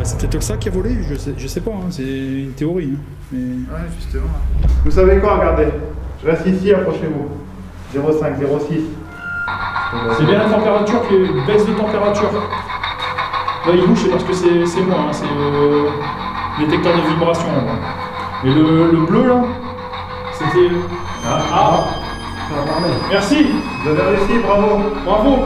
c'est peut-être ça qui a volé, je sais pas, hein, c'est une théorie. Hein, mais... Ouais, justement. Vous savez quoi, regardez. Je reste ici, approchez-vous. 0,5, 0,6. C'est bien la température, qui est une baisse de température. Là, il bouge, c'est parce que c'est moi, hein, c'est le détecteur de vibration. Mais le bleu, là, c'était... Ah. Ça va parler. Merci. Vous avez réussi, bravo. Bravo.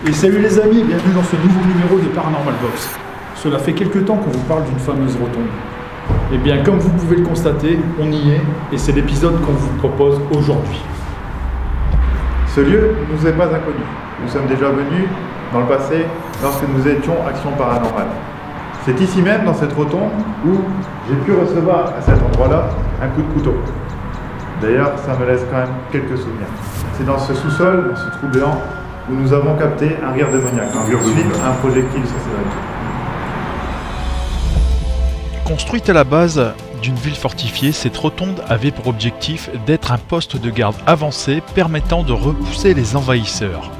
Et salut les amis, bienvenue dans ce nouveau numéro de Paranormal Box. Cela fait quelques temps qu'on vous parle d'une fameuse rotonde. Et bien comme vous pouvez le constater, on y est et c'est l'épisode qu'on vous propose aujourd'hui. Ce lieu ne nous est pas inconnu. Nous sommes déjà venus dans le passé lorsque nous étions Action Paranormale. C'est ici même, dans cette rotonde, où j'ai pu recevoir à cet endroit-là un coup de couteau. D'ailleurs, ça me laisse quand même quelques souvenirs. C'est dans ce sous-sol, dans ce trou béant, où nous avons capté un rire démoniaque. Ensuite, un projectile sur ses rayons. Construite à la base d'une ville fortifiée, cette rotonde avait pour objectif d'être un poste de garde avancé permettant de repousser les envahisseurs.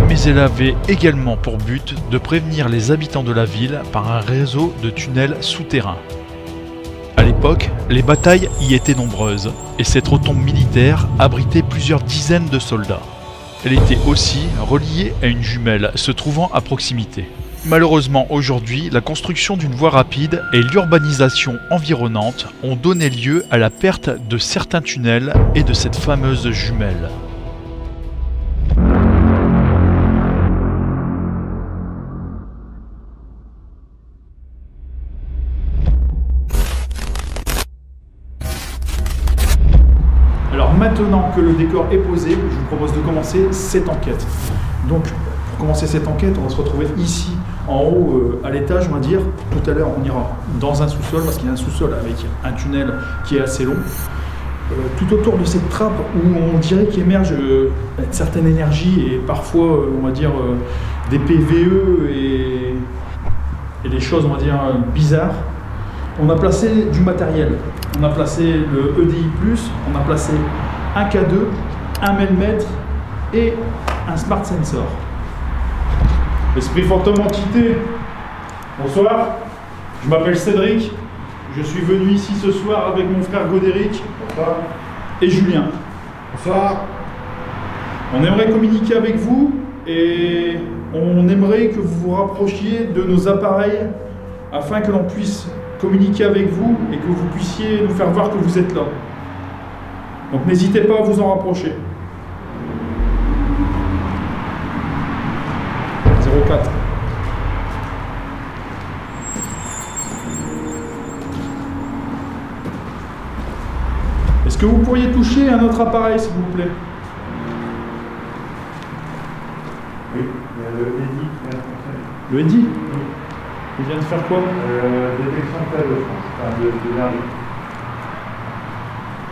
Mais elle avait également pour but de prévenir les habitants de la ville par un réseau de tunnels souterrains. À l'époque, les batailles y étaient nombreuses et cette rotonde militaire abritait plusieurs dizaines de soldats. Elle était aussi reliée à une jumelle se trouvant à proximité. Malheureusement aujourd'hui, la construction d'une voie rapide et l'urbanisation environnante ont donné lieu à la perte de certains tunnels et de cette fameuse jumelle. Alors maintenant que le décor est posé, je vous propose de commencer cette enquête. Donc pour commencer cette enquête, on va se retrouver ici en haut à l'étage, on va dire. Tout à l'heure, on ira dans un sous-sol, parce qu'il y a un sous-sol avec un tunnel qui est assez long. Tout autour de cette trappe où on dirait qu'émerge une certaine énergie et parfois, on va dire, des PVE et des choses, on va dire, bizarres. On a placé du matériel. On a placé le EDI+, on a placé un K2, un Melmètre et un Smart Sensor. Esprit fantôme entité, bonsoir, je m'appelle Cédric, je suis venu ici ce soir avec mon frère Godéric et Julien. Bonsoir. On aimerait communiquer avec vous et on aimerait que vous vous rapprochiez de nos appareils afin que l'on puisse communiquer avec vous et que vous puissiez nous faire voir que vous êtes là. Donc n'hésitez pas à vous en rapprocher. 04. Est-ce que vous pourriez toucher un autre appareil, s'il vous plaît? Oui, il y a le EDI qui vient de fonctionner. Le EDI? Oui. Il vient de faire quoi? Détection de faible, je pense. Enfin, de vernis.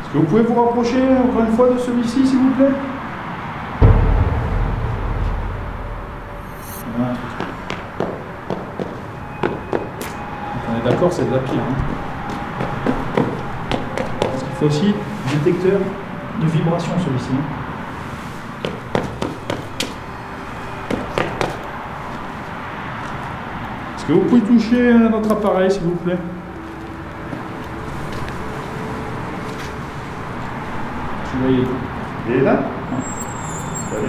Est-ce que vous pouvez vous rapprocher encore une fois de celui-ci, s'il vous plaît? Voilà. On est d'accord, c'est de la pile. Hein. Parce qu'il faut aussi un détecteur de vibration, celui-ci. Hein. Est-ce que vous pouvez toucher à notre appareil, s'il vous plaît? Je vais y aller. Il est là? Ouais.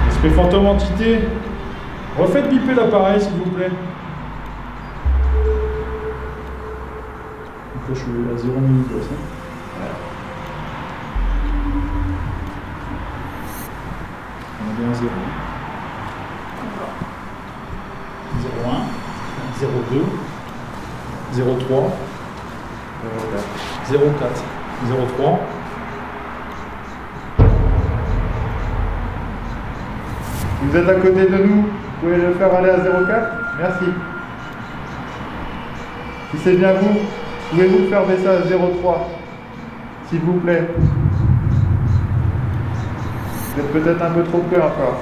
Esprit fantôme entité, refaites biper l'appareil, s'il vous plaît. Donc là, je suis à 0 minutes. Là, ça. On est bien à 0. 01, 02, 03, 04, 03. Vous êtes à côté de nous, vous pouvez le faire aller à 04? Merci. Si c'est bien vous, pouvez-vous faire baisser à 03? S'il vous plaît. Vous êtes peut-être un peu trop près encore.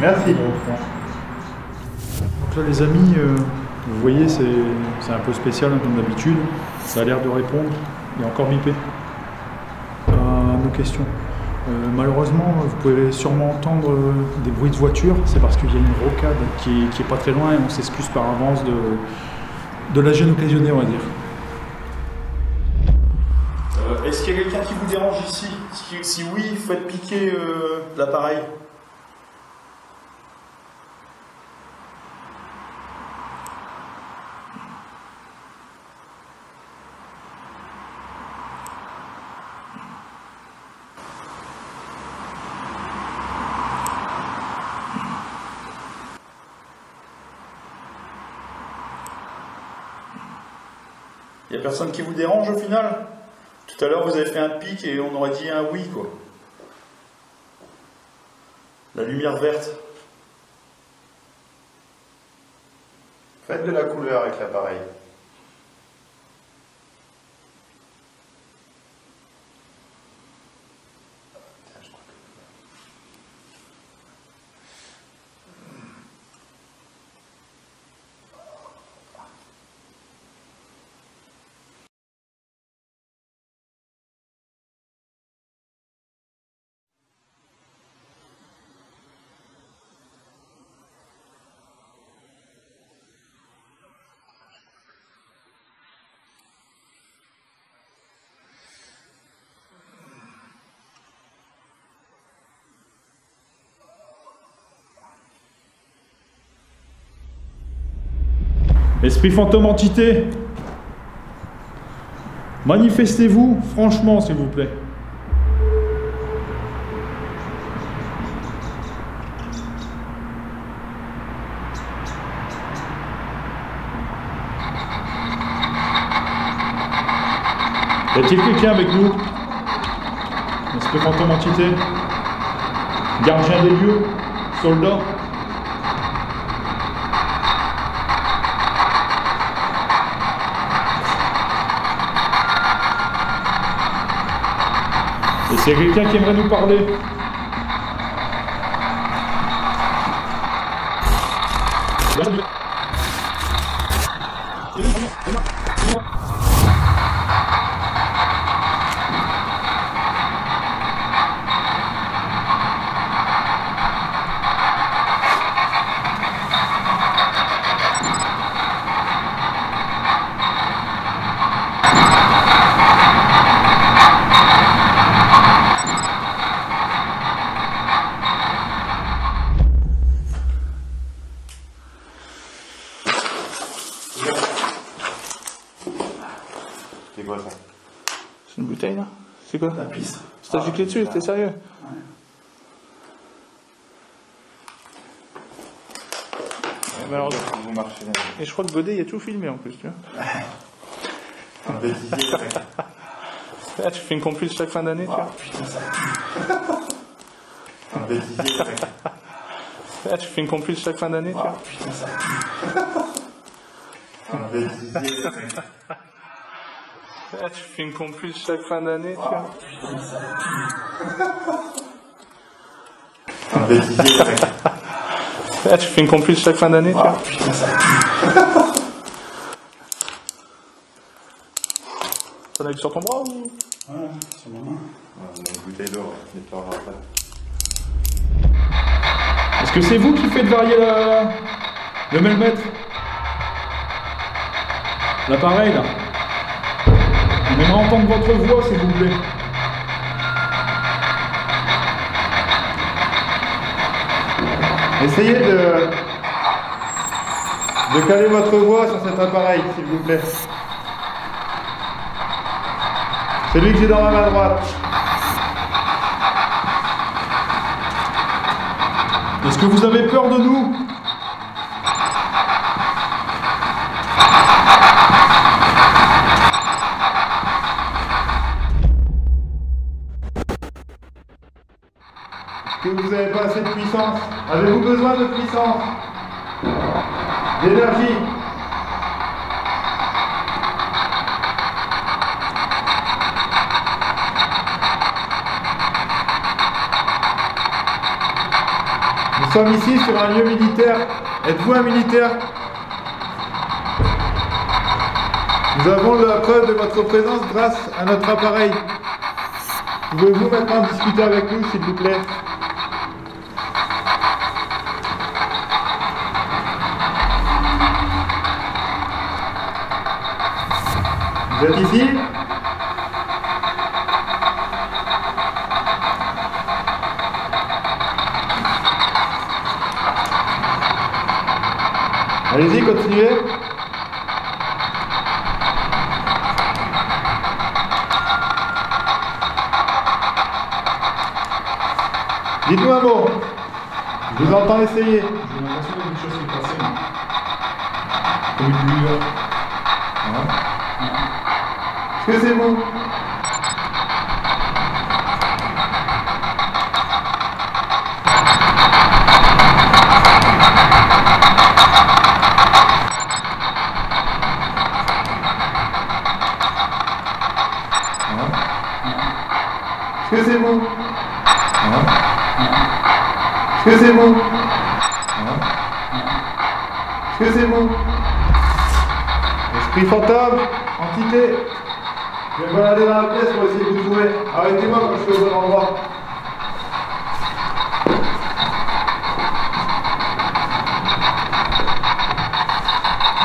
Merci. Donc là les amis, Vous voyez, c'est un peu spécial, hein, comme d'habitude. Ça a l'air de répondre. Il est encore bipé à nos questions. Malheureusement, vous pouvez sûrement entendre des bruits de voiture. C'est parce qu'il y a une rocade qui est pas très loin et on s'excuse par avance de la gêne occasionnée, on va dire. Est-ce qu'il y a quelqu'un qui vous dérange ici? Si oui, faites piquer l'appareil. Il n'y a personne qui vous dérange au final? Tout à l'heure, vous avez fait un pic et on aurait dit un oui, quoi. La lumière verte. Faites de la couleur avec l'appareil. Esprit fantôme entité, manifestez-vous franchement, s'il vous plaît. Y a-t-il quelqu'un avec nous? Esprit fantôme entité, gardien des lieux, soldat. Est-ce qu'il y a quelqu'un qui aimerait nous parler? C'est quoi ça? C'est une bouteille là? C'est quoi? La piste. C'est t'as giclé dessus, t'es sérieux? Mais alors, Vous marchez là. et je crois que Godet il a tout filmé en plus, tu vois. Un bêtisier, mec. Là, tu fais une compile chaque fin d'année, tu vois. Putain, ça. Un bêtisier, mec. Là, tu fais une compile chaque fin d'année, tu vois. Putain, ça. Un bêtisier, mec. Là, tu fais une compile chaque fin d'année, tu vois. Un bêtisier, mec. Là, tu fais une compile chaque fin d'année, tu vois. Putain, ça. T'en as vu sur ton bras ou? Voilà, sur ma main. On a une bouteille d'eau, il te l'aura pas. Est-ce que c'est vous qui faites varier le mètre? L'appareil là. On aimerait entendre votre voix, s'il vous plaît. Essayez de caler votre voix sur cet appareil, s'il vous plaît. Celui que j'ai dans ma main droite. Est-ce que vous avez peur de nous? Est-ce que vous n'avez pas assez de puissance? Avez-vous besoin de puissance? D'énergie? Nous sommes ici sur un lieu militaire. Êtes-vous un militaire? Nous avons la preuve de votre présence grâce à notre appareil. Pouvez-vous maintenant discuter avec nous, s'il vous plaît? Vous êtes ici? Allez-y, continuez. Dites-nous un mot. Je vous entends essayer. J'ai l'impression qu'il y a quelque chose qui est passé. Comme une lueur. Est-ce que c'est vous? Est-ce que c'est vous? Est-ce que c'est vous? Est-ce que c'est vous? Esprit fantôme, entité, je vais me balader dans la pièce pour essayer de vous trouver. Arrêtez-moi quand je suis au bon endroit.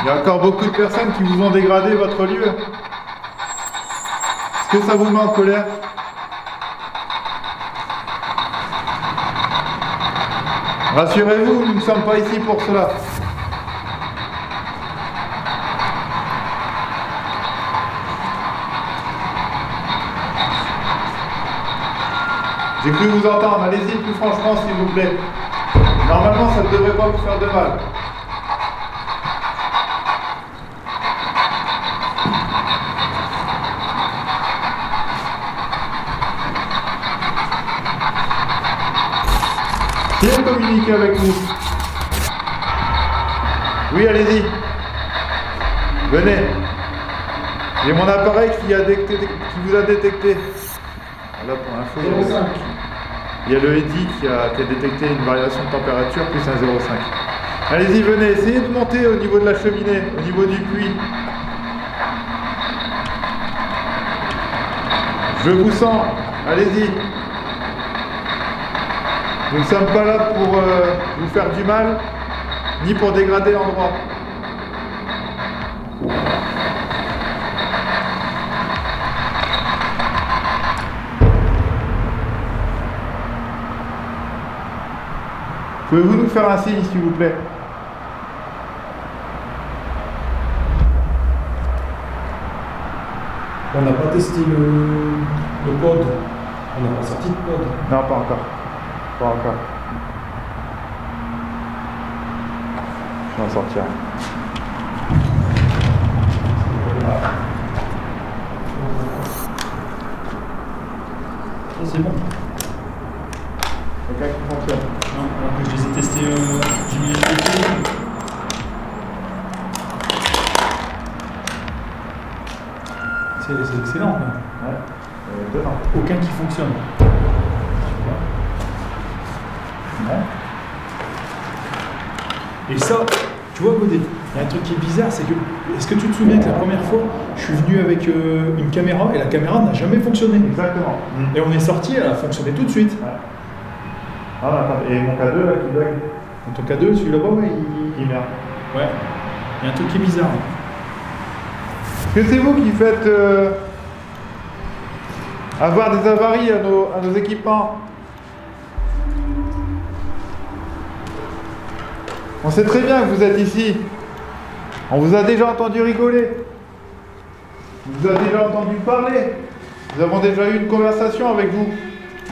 Il y a encore beaucoup de personnes qui vous ont dégradé votre lieu. Est-ce que ça vous met en colère? Rassurez-vous, nous ne sommes pas ici pour cela. J'ai cru vous entendre, allez-y plus franchement s'il vous plaît. Normalement ça ne devrait pas vous faire de mal. Viens communiquer avec nous. Oui, allez-y. Venez. J'ai mon appareil qui vous a détecté. Là pour l'info. 0,5. Il y a le EDI qui a détecté une variation de température plus un 0,5. Allez-y, venez, essayez de monter au niveau de la cheminée, au niveau du puits. Je vous sens, allez-y. Nous ne sommes pas là pour vous faire du mal, ni pour dégrader l'endroit. Pouvez-vous nous faire un signe, s'il vous plaît? On n'a pas testé le code. On n'a pas sorti de code. Non, pas encore. Pas encore. Je vais en sortir. C'est bon. Ok, qui fonctionne. Non, alors que je les ai testés 10 minutes de temps. C'est excellent. Quoi. Ouais. Dedans. Aucun qui fonctionne. Non. Et ça, tu vois, Godé, il y a un truc qui est bizarre, c'est que, est-ce que tu te souviens que la première fois, je suis venu avec une caméra et la caméra n'a jamais fonctionné. Exactement. Et on est sorti, elle a fonctionné tout de suite. Ouais. Ah, attends, et mon K2 là qui bug. Ton K2, celui là-bas, ouais, Il merde. Ouais. Il y a un truc qui est bizarre. Est-ce que c'est vous qui faites avoir des avaries à nos équipements? On sait très bien que vous êtes ici. On vous a déjà entendu rigoler. On vous a déjà entendu parler. Nous avons déjà eu une conversation avec vous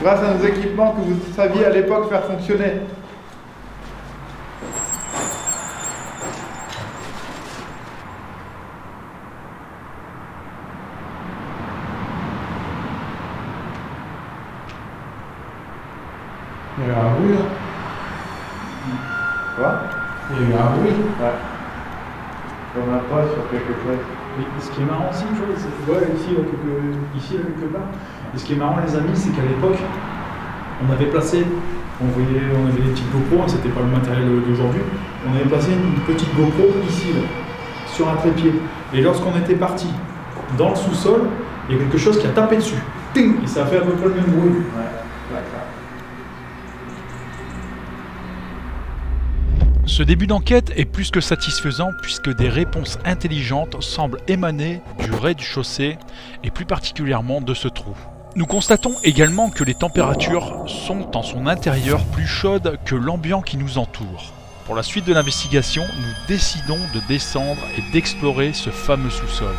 grâce à nos équipements que vous saviez à l'époque faire fonctionner. Il y a eu un bruit là. Quoi? Il y a eu un bruit. Ouais. Comme un pas sur quelque chose. Mais ce qui est marrant aussi, tu vois, ouais, ici, là, quelque part. Et ce qui est marrant, les amis, c'est qu'à l'époque, on avait placé, on avait des petites GoPro, hein, c'était pas le matériel d'aujourd'hui, on avait placé une petite GoPro ici, là, sur un trépied. Et lorsqu'on était parti dans le sous-sol, il y a quelque chose qui a tapé dessus. Ting, et ça a fait à peu près le même bruit. Ce début d'enquête est plus que satisfaisant puisque des réponses intelligentes semblent émaner du rez-de-chaussée et plus particulièrement de ce trou. Nous constatons également que les températures sont en son intérieur plus chaudes que l'ambiant qui nous entoure. Pour la suite de l'investigation, nous décidons de descendre et d'explorer ce fameux sous-sol.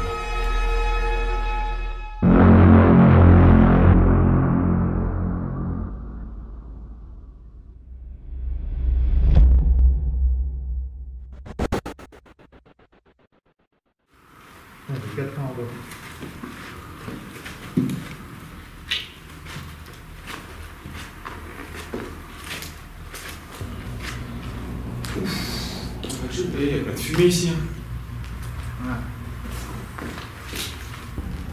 Il y a pas de fumée ici. Voilà.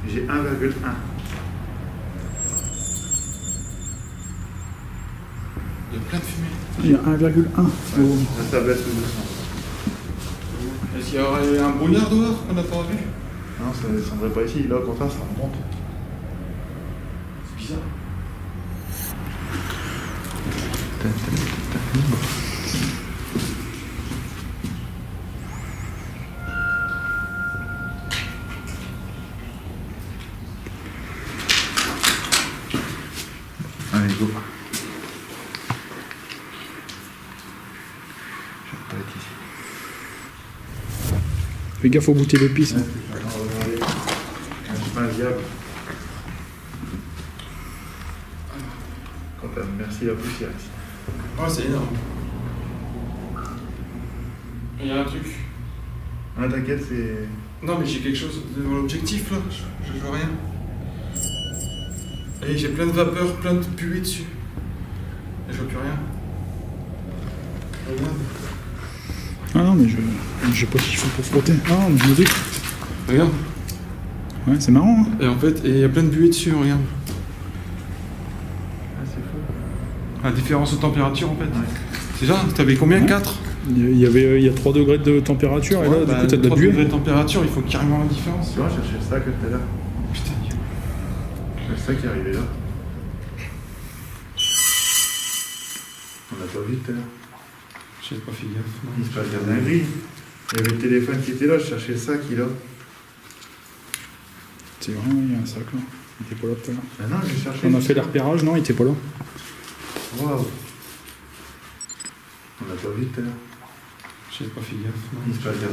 J'ai 1,1. Il y a plein de fumée. Il y a 1,1. Ça baisse de 200. Est-ce qu'il y aurait un brouillard dehors qu'on n'a pas vu? Non, ça ne descendrait pas ici. Là, au contraire, ça remonte. C'est bizarre. Allez, go. Je vais pas être ici. Fais gaffe aux bouteilles d'épices. Ouais, c'est pas un diable. Quand même, merci la poussière ici. Oh, c'est énorme. Il y a un truc. Ah, t'inquiète, c'est. Non, mais j'ai quelque chose devant l'objectif là. Je vois rien. Et j'ai plein de vapeur, plein de buée dessus. Et je vois plus rien. Regarde. Ah non, mais je sais pas ce qu'il faut pour frotter. Ah, mais je me dis. Regarde. Ouais, c'est marrant. Hein. Et en fait, il y a plein de buée dessus, regarde. Ah, c'est fou. La différence de température en fait. Ouais. C'est ça, t'avais combien? Ouais. 4? Il y a 3 degrés de température et là, du coup, t'as de la 3 degrés buée. de température, il faut carrément la différence. Tu vois, chercher le sac tout à l'heure. Putain, Le sac qui est arrivé là. On l'a pas vu tout à l'heure. j'ai pas fait gaffe. non. Il se passe des dingueries. Il y avait le téléphone qui était là, je cherchais le sac, il est là. C'est vrai, il y a un sac là. Il était pas là tout à l'heure. Ah non, j'ai cherché. On a fait les repérages, non, il était pas là. Waouh. On l'a pas vu tout à l'heure. J'ai pas fait gaffe. non. Il se passe des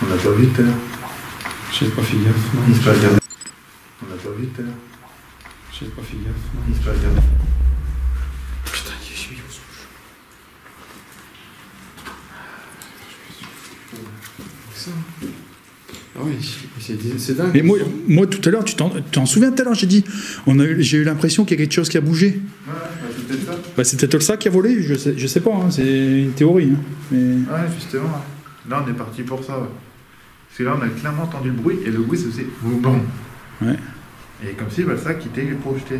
On l'a pas vu tout à l'heure. J'ai pas fait gaffe. non. Il se passe des On l'a pas vu tout à l'heure. J'ai pas fait gaffe. non. Il se passe des Putain, j'ai mis aux souches. Ça. Ah oui, c'est dingue. Mais moi tout à l'heure, tu t'en souviens tout à l'heure, j'ai dit, j'ai eu l'impression qu'il y a quelque chose qui a bougé. Ouais, bah, c'est peut-être ça. Bah, c'est peut-être le sac qui a volé, je sais pas, hein, c'est une théorie. Hein, mais... Ouais, justement. Ouais. Là, on est parti pour ça. Ouais. Parce que là, on a clairement entendu le bruit, et le bruit, c'est aussi bon. Ouais. Et comme si bah, le sac était projeté.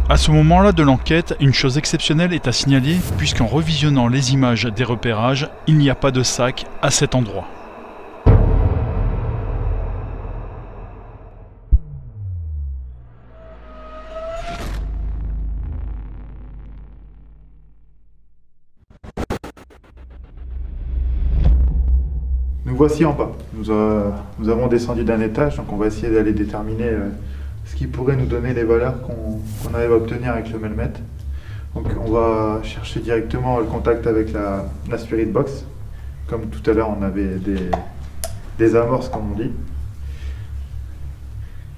À ce moment-là de l'enquête, une chose exceptionnelle est à signaler puisqu'en revisionnant les images des repérages, il n'y a pas de sac à cet endroit. Nous voici en bas. Nous avons descendu d'un étage, donc on va essayer d'aller déterminer ce qui pourrait nous donner les valeurs qu'on arrive à obtenir avec le Melmet. Donc on va chercher directement le contact avec la Spirit Box. Comme tout à l'heure, on avait des amorces, comme on dit.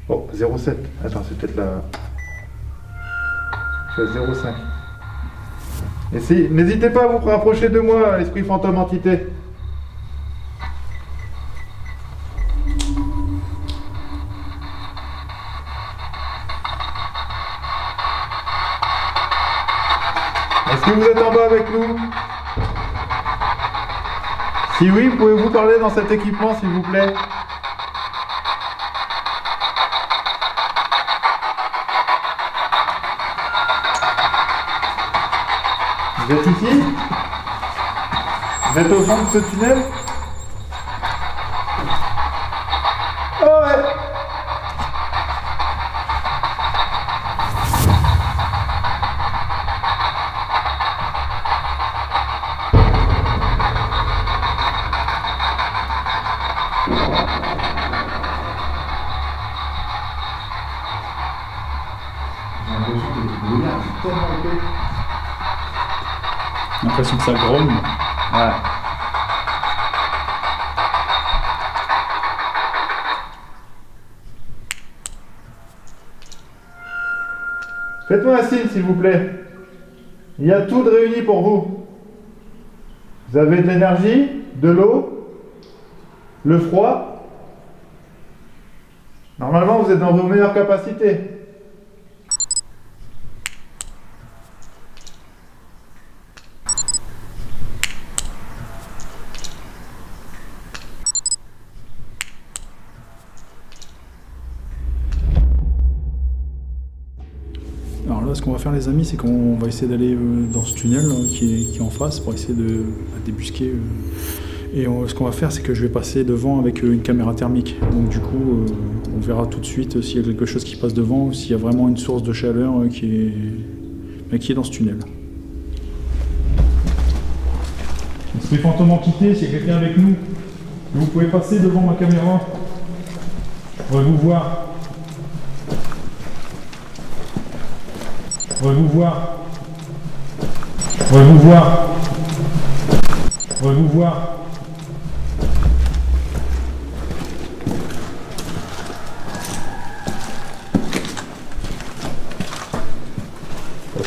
Oh, 0,7. Attends, c'est peut-être la... Je suis à 0,5. N'hésitez pas à vous rapprocher de moi, esprit fantôme entité. Est-ce que vous êtes en bas avec nous? Si oui, pouvez-vous parler dans cet équipement, s'il vous plaît? Vous êtes ici? Vous êtes au fond de ce tunnel? l'impression que ça grogne. Ouais. Faites-moi un signe, s'il vous plaît. Il y a tout de réuni pour vous. Vous avez de l'énergie, de l'eau, le froid. Normalement, vous êtes dans vos meilleures capacités. Alors là, ce qu'on va faire, les amis, c'est qu'on va essayer d'aller dans ce tunnel qui est en face pour essayer de débusquer. Ce qu'on va faire, c'est que je vais passer devant avec une caméra thermique. Donc du coup, on verra tout de suite s'il y a quelque chose qui passe devant ou s'il y a vraiment une source de chaleur qui est dans ce tunnel. Esprit fantôme entité, s'il y a quelqu'un avec nous, vous pouvez passer devant ma caméra. On va vous voir. On va vous voir. On va vous voir. On va vous voir.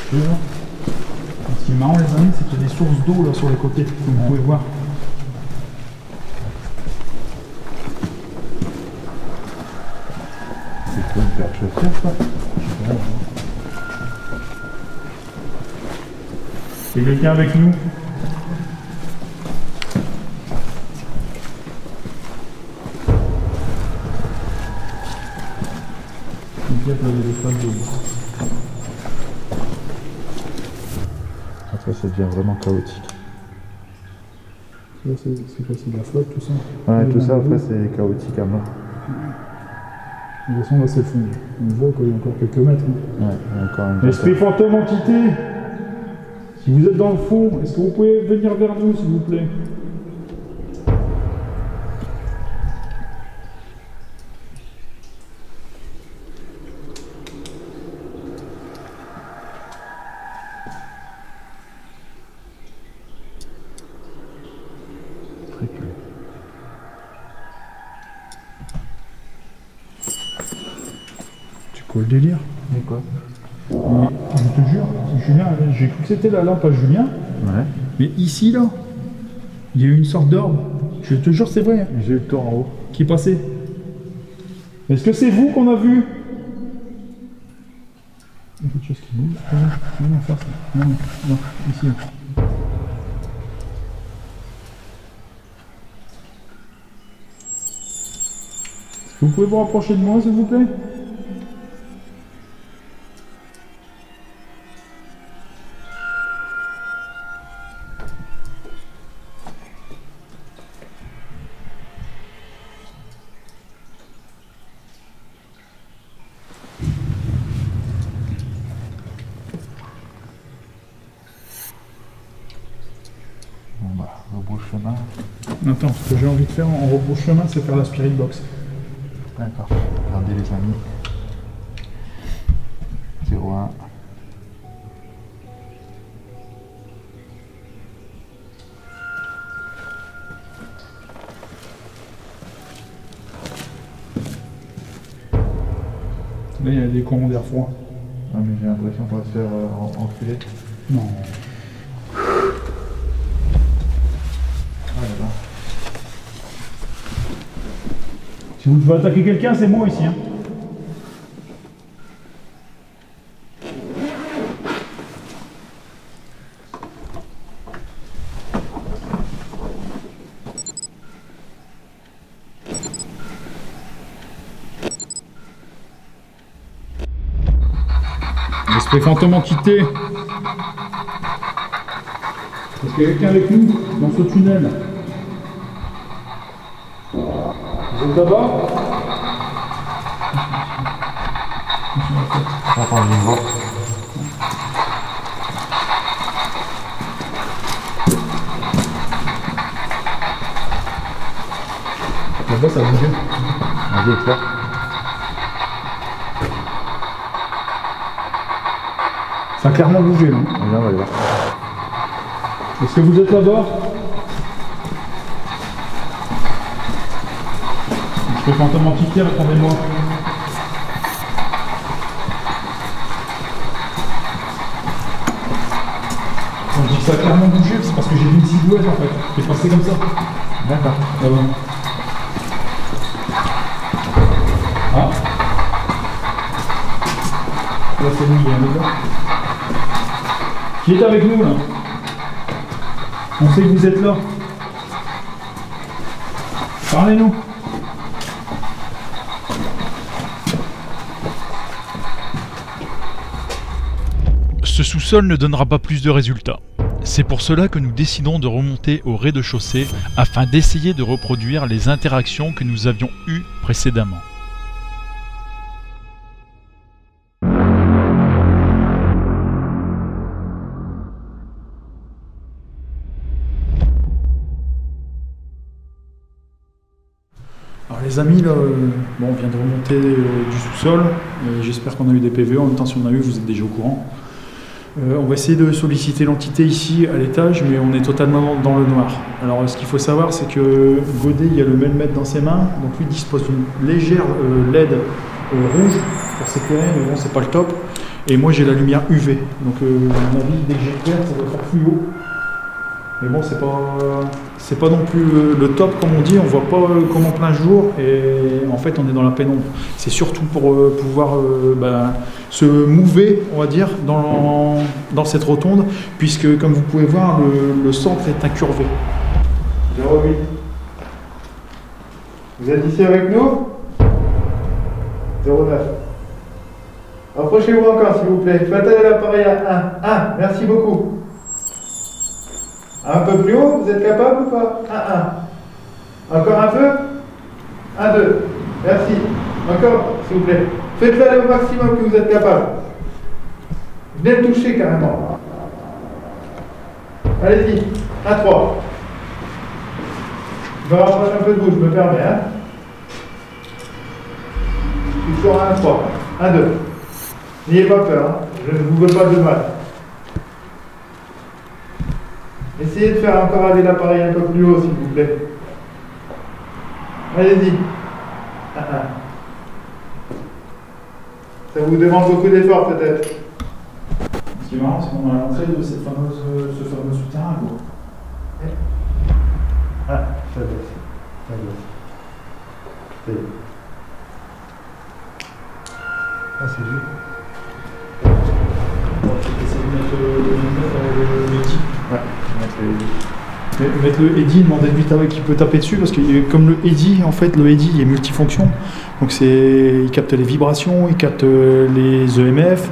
Ce qui est marrant, les amis, c'est qu'il y a des sources d'eau là sur les côtés, comme vous pouvez voir. C'est quoi une paire de chaussures, ça? Il y a quelqu'un avec nous? Après, ça devient vraiment chaotique. C'est quoi, c'est de la flotte, tout ça? Ouais, tout ça, après, c'est chaotique à mort. De toute façon, là, c'est le fond. On voit qu'il y a encore quelques mètres. Ouais, il y a encore un Esprit fantôme entité, si vous êtes dans le fond, est-ce que vous pouvez venir vers nous, s'il vous plaît? C'est quoi le délire? Mais quoi? Mais, je te jure, Julien, j'ai cru que c'était la lampe à Julien. Ouais. Mais ici, là, il y a eu une sorte d'orbe. Je te jure, c'est vrai. J'ai eu le tour en haut. Qui est passé. Est-ce que c'est vous qu'on a vu? Il y a quelque chose qui bouge. Non, faire ça. Non, ici. Est-ce que vous pouvez vous rapprocher de moi, s'il vous plaît? Bon bah, rebrouche chemin. Attends, ce que j'ai envie de faire en rebrouche chemin, c'est faire la spirit box. D'accord. Regardez les amis. 01. Là, il y a des courants d'air froid. Ah mais j'ai l'impression qu'on va se faire enculer. Non. Ah là là. Si vous devez attaquer quelqu'un, c'est moi ici. Hein. Esprit fantôme entité. Est-ce qu'il y a quelqu'un avec nous dans ce tunnel? Vous êtes là-bas? Attends, je vais voir. Là-bas, ça bouge. Vas-y, éclaire. Ça a clairement bougé, là. Viens, on va aller voir. Est-ce que vous êtes là-bas? Je peux fantôme entité, répondez-moi. Quand je dis que ça a clairement bougé, c'est parce que j'ai vu une silhouette en fait. C'est passé comme ça. D'accord. Là-bas. Ah. Là c'est nous, il y a un gars. Qui est avec nous là? On sait que vous êtes là. Parlez-nous. Ce sous-sol ne donnera pas plus de résultats. C'est pour cela que nous décidons de remonter au rez-de-chaussée afin d'essayer de reproduire les interactions que nous avions eues précédemment. Alors les amis, là, bon, on vient de remonter du sous-sol. J'espère qu'on a eu des PV. En même temps, si on a eu, vous êtes déjà au courant. On va essayer de solliciter l'entité ici à l'étage, mais on est totalement dans le noir. Alors ce qu'il faut savoir, c'est que Godet, il a le mailmètre dans ses mains, donc lui dispose d'une légère LED rouge pour s'éclairer, mais bon, c'est pas le top. Et moi j'ai la lumière UV, donc à mon avis, dès que j'éclaire, ça va faire fluo. Mais bon, c'est pas non plus le top comme on dit, on voit pas comme en plein jour et en fait on est dans la pénombre. C'est surtout pour pouvoir se mouver, on va dire, dans cette rotonde, puisque comme vous pouvez voir, le centre est incurvé. 08. Vous êtes ici avec nous? 09. Approchez-vous encore s'il vous plaît. Faites aller l'appareil à 1. 1, merci beaucoup. Un peu plus haut, vous êtes capable ou pas? 1, 1. Encore un peu? 1, 2. Merci. Encore, s'il vous plaît. Faites-le aller au maximum que vous êtes capable. Venez le toucher carrément. Allez-y. 1, 3. Je me rapproche un peu de vous, je me permets. Hein. Je suis sur 1, 3. 1, 2. N'ayez pas peur. Hein. Je ne vous veux pas de mal. Essayez de faire encore aller l'appareil un peu plus haut, s'il vous plaît. Allez-y. 1, 1. Ça vous demande beaucoup d'efforts, peut-être. Ce qui est marrant, c'est qu'on est à l'entrée de ce fameux souterrain. Ah, ça baisse. Ça baisse. Ça y est. Ah, c'est lui. On va essayer de mettre le Eddy. Ouais, mettre le Eddy, demander de lui qui peut taper dessus, parce que comme le Eddy, en fait, le Eddy est multifonction. Donc il capte les vibrations, il capte les EMF,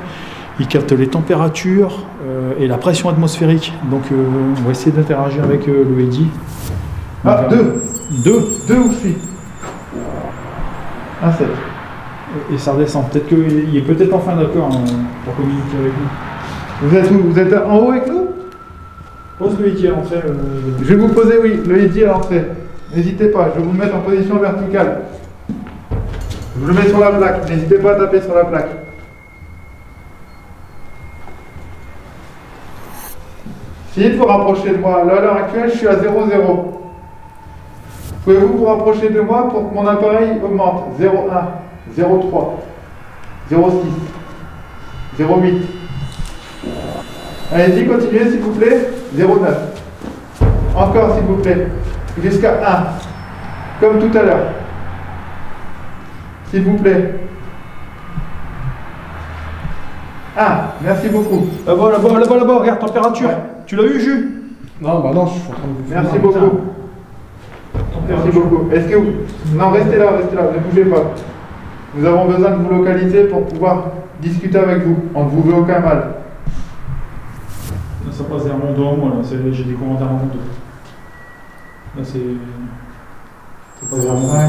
il capte les températures et la pression atmosphérique. Donc on va essayer d'interagir avec le Eddy. Ah, 2 où je suis. 1, 7. Et ça redescend. Peut-être qu'il est peut-être enfin d'accord pour communiquer avec nous. Vous êtes où? Vous êtes en haut avec nous? Pose le Eddy à l'entrée. Je vais vous poser, oui, le Eddy à l'entrée. N'hésitez pas, je vais vous mettre en position verticale. Je le mets sur la plaque, n'hésitez pas à taper sur la plaque. Essayez de vous rapprocher de moi. Là, à l'heure actuelle, je suis à 0, 0. Pouvez-vous vous rapprocher de moi pour que mon appareil augmente? 0, 1, 0, 3, 0, 6, 0, 8. Allez-y, continuez s'il vous plaît. 0, 9. Encore s'il vous plaît. Jusqu'à 1. Comme tout à l'heure. S'il vous plaît. 1. Merci beaucoup. Là-bas, là-bas, là-bas, là-bas, regarde, température. Ouais. Tu l'as eu, Jus? Non, bah non, je suis en train de vous Merci beaucoup. Merci beaucoup. Est-ce que vous... Non, restez là, ne bougez pas. Nous avons besoin de vous localiser pour pouvoir discuter avec vous. On ne vous veut aucun mal. Là, ça passe derrière mon dos, moi, là. J'ai des commentaires dans mon dos. Là, c'est... Ça passe vers mon 1, 0,4,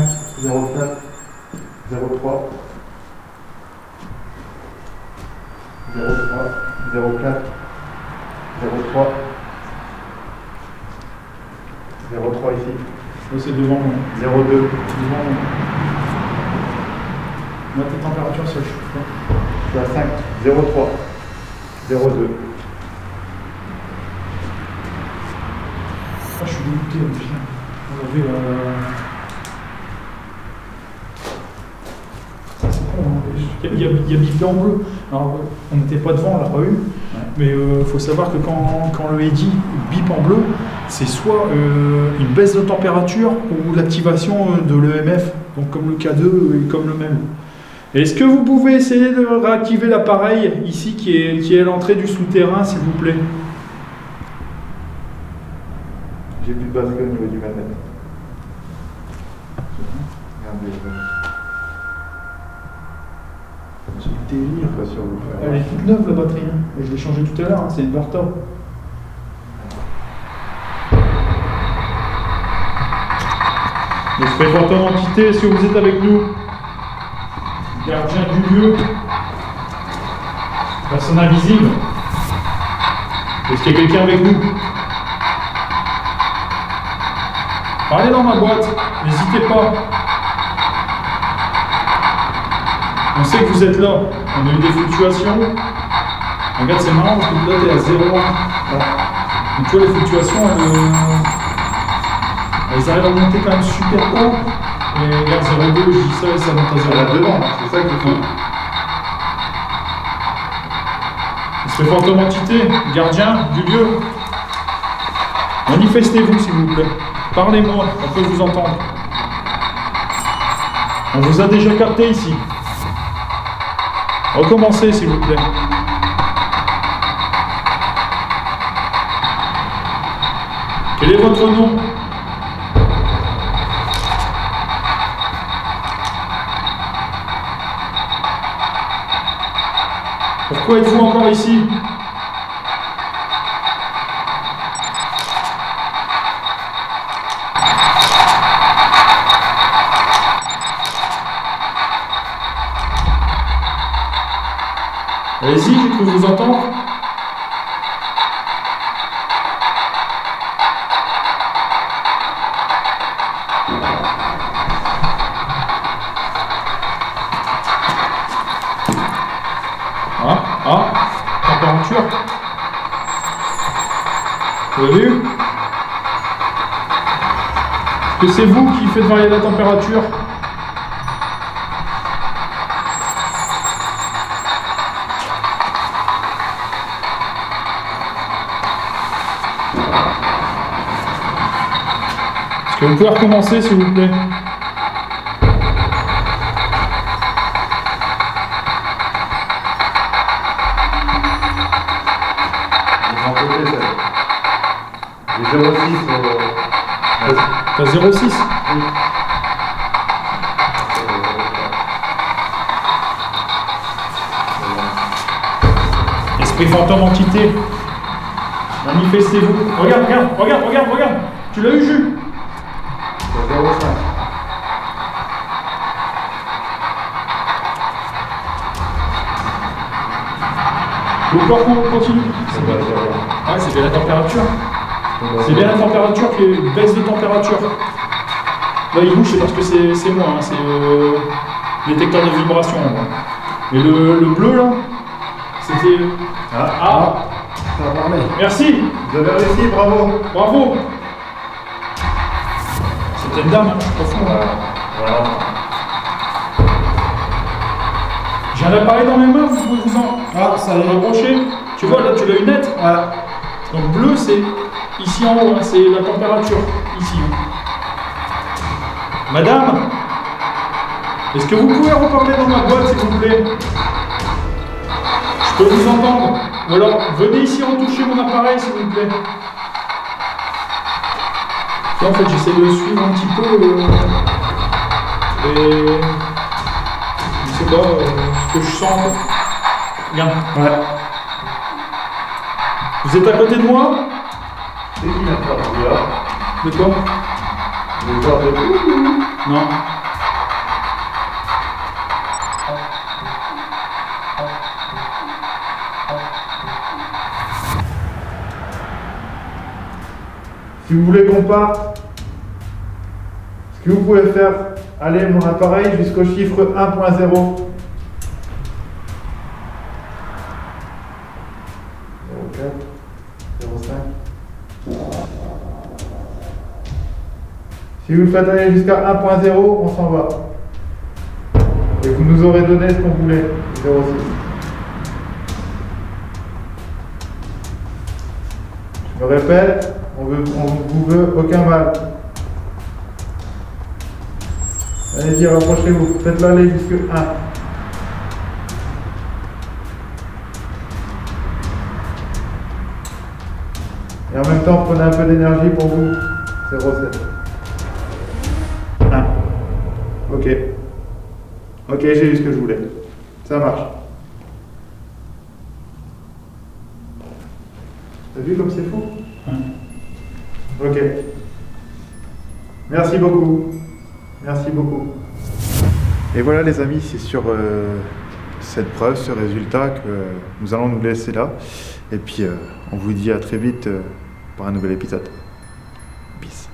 0,3, 0,3, 0,4, 0,3, 0,3 ici. Là, c'est devant moi. 0,2. Devant moi. Là, tes températures sèches. Je suis à 5, 0,3, 0,2. je suis dégoûté. On avait. Ça, c'est con, hein. Il y a bipé en bleu. Alors, on n'était pas devant, on l'a pas eu. Mais il faut savoir que quand le EDI bip en bleu, c'est soit une baisse de température ou l'activation de l'EMF, donc comme le K2 et comme le même. Est-ce que vous pouvez essayer de réactiver l'appareil ici qui est à l'entrée du souterrain, s'il vous plaît? J'ai plus de batterie au niveau du manette. Regardez, C'est du délire. pas sûr de vous faire. Elle est toute neuve la batterie, hein. Et je l'ai changée tout à l'heure, hein. C'est une Varta. Esprit fantôme entité, est-ce que vous êtes avec nous? Gardien du lieu. Personne invisible. Est-ce qu'il y a quelqu'un avec nous? Parlez dans ma boîte, n'hésitez pas. On sait que vous êtes là. On a eu des fluctuations. Regarde, c'est marrant parce que là, t'es à 0,1. Donc, tu vois, les fluctuations, elles arrivent à monter quand même super haut. Et regarde, 0,2, je dis ça et ça monte à 0,2. Elle a devant, c'est ça qu'il faut. Esprit fantôme entité, gardien du lieu. Manifestez-vous, s'il vous plaît. Parlez-moi, on peut vous entendre. On vous a déjà capté ici. Recommencez, s'il vous plaît. Quel est votre nom? Pourquoi êtes-vous encore ici? Allez-y, j'ai cru vous entendre. Température. Vous avez vu? Est-ce que c'est vous qui faites varier la température? Est-ce que vous pouvez recommencer, s'il vous plaît? J'ai 06 T'as 06? Oui. Esprit fantôme entité. Manifestez-vous. Regarde, regarde, regarde, regarde, regarde. Tu l'as eu, Jules? C'est 05. Vous pouvez continuer. C'est pas 01. Ouais, c'est bien la température. C'est bien la température qui est une baisse de température. Là, il bouge, c'est parce que c'est moi, hein, c'est détecteur de vibration. Mais le bleu, là, c'était... Ah, Ça va parler. merci. Vous avez réussi, bravo. Bravo. C'était une dame, hein, profond. Voilà. J'ai un appareil dans mes mains, vous pouvez vous en... Ah, ça est rapproché. Tu vois, là, tu l'as eu net. Donc bleu, c'est ici en haut, hein, c'est la température, ici. Madame, est-ce que vous pouvez reparler dans ma boîte, s'il vous plaît? Je peux vous entendre. Ou alors, venez ici retoucher mon appareil, s'il vous plaît. Là, en fait, j'essaie de suivre un petit peu les... Je sais pas, ce que je sens. Bien. Ouais. Vous êtes à côté de moi? C'est qui l'interview là? De quoi? Le genre de... Non. Si vous voulez qu'on parte, ce que vous pouvez faire, allez mon appareil jusqu'au chiffre 1.0. 04, 05. Si vous le faites aller jusqu'à 1.0, on s'en va. Et vous nous aurez donné ce qu'on voulait, 0,6. Je me répète, on vous veut aucun mal. Allez-y, rapprochez-vous. Faites-le aller jusqu'à 1. Et en même temps, prenez un peu d'énergie pour vous. 0,7. 1. Ok. Ok, j'ai eu ce que je voulais. Ça marche. T'as vu comme c'est fou? Ok. Merci beaucoup. Merci beaucoup. Et voilà les amis, c'est sur cette preuve, ce résultat que nous allons nous laisser là. Et puis on vous dit à très vite pour un nouvel épisode. Peace.